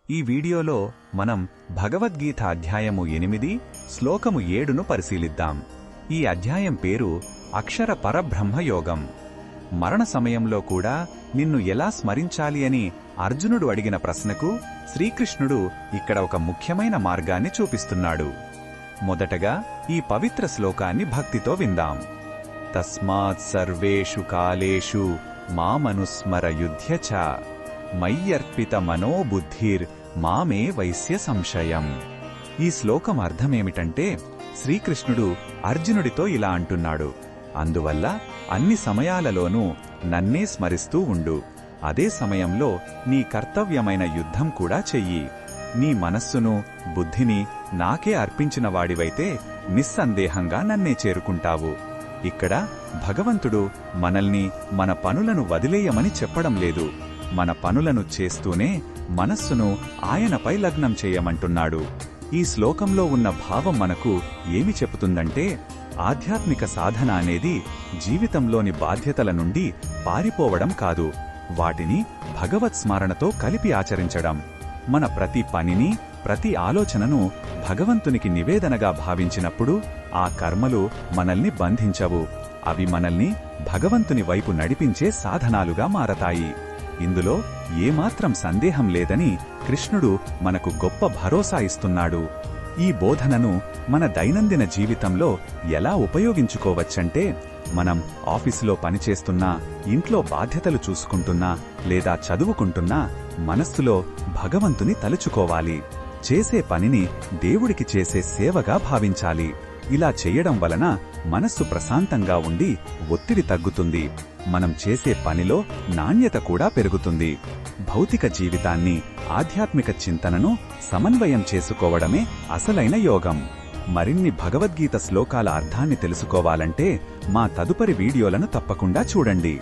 ఈ వీడియోలో మనం భగవద్గీత అధ్యాయము 8 శ్లోకము 7ను పరిశీలిద్దాం. ఈ అధ్యాయం పేరు అక్షర పరబ్రహ్మయోగం. మరణ సమయంలో కూడా నిన్ను ఎలా స్మరించాలి అని అర్జునుడు అడిగిన ప్రశ్నకు శ్రీకృష్ణుడు ఇక్కడ ఒక ముఖ్యమైన మార్గాన్ని చూపిస్తున్నాడు. మొదటగా ఈ పవిత్ర శ్లోకాన్ని భక్తితో విందాం. తస్మాత్ సర్వేషు కాలేషు మామనుస్మర యుధ్య చ మయ్యర్పిత మనోబుద్ధిర్ మామే వైశ్య సంశయం. ఈ శ్లోకం అర్థమేమిటంటే శ్రీకృష్ణుడు అర్జునుడితో ఇలా అంటున్నాడు, అందువల్ల అన్ని సమయాలలోనూ నన్నే స్మరిస్తూ ఉండు. అదే సమయంలో నీ కర్తవ్యమైన యుద్ధం కూడా చెయ్యి. నీ మనస్సును బుద్ధిని నాకే అర్పించిన వాడివైతే నిస్సందేహంగా నన్నే చేరుకుంటావు. ఇక్కడ భగవంతుడు మనల్ని మన పనులను వదిలేయమని చెప్పడం లేదు, మన పనులను చేస్తూనే మనస్సును ఆయనపై లగ్నం చేయమంటున్నాడు. ఈ శ్లోకంలో ఉన్న భావం మనకు ఏమి చెబుతుందంటే, ఆధ్యాత్మిక సాధన అనేది జీవితంలోని బాధ్యతల నుండి పారిపోవడం కాదు, వాటిని భగవత్ స్మరణతో కలిపి ఆచరించడం. మన ప్రతి పనిని, ప్రతి ఆలోచనను భగవంతునికి నివేదనగా భావించినప్పుడు ఆ కర్మలు మనల్ని బంధించవు, అవి మనల్ని భగవంతుని వైపు నడిపించే సాధనాలుగా మారతాయి. ఇందులో ఏమాత్రం సందేహం లేదని కృష్ణుడు మనకు గొప్ప భరోసా ఇస్తున్నాడు. ఈ బోధనను మన దైనందిన జీవితంలో ఎలా ఉపయోగించుకోవచ్చంటే, మనం ఆఫీసులో పనిచేస్తున్నా, ఇంట్లో బాధ్యతలు చూసుకుంటున్నా లేదా చదువుకుంటున్నా మనస్సులో భగవంతుని తలుచుకోవాలి. చేసే పనిని దేవుడికి చేసే సేవగా భావించాలి. ఇలా చెయ్యడం వలన మనస్సు ప్రశాంతంగా ఉండి ఒత్తిడి తగ్గుతుంది. మనం చేసే పనిలో నాణ్యత కూడా పెరుగుతుంది. భౌతిక జీవితాన్ని, ఆధ్యాత్మిక చింతనను సమన్వయం చేసుకోవడమే అసలైన యోగం. మరిన్ని భగవద్గీత శ్లోకాల అర్థాన్ని తెలుసుకోవాలంటే మా తదుపరి వీడియోలను తప్పకుండా చూడండి.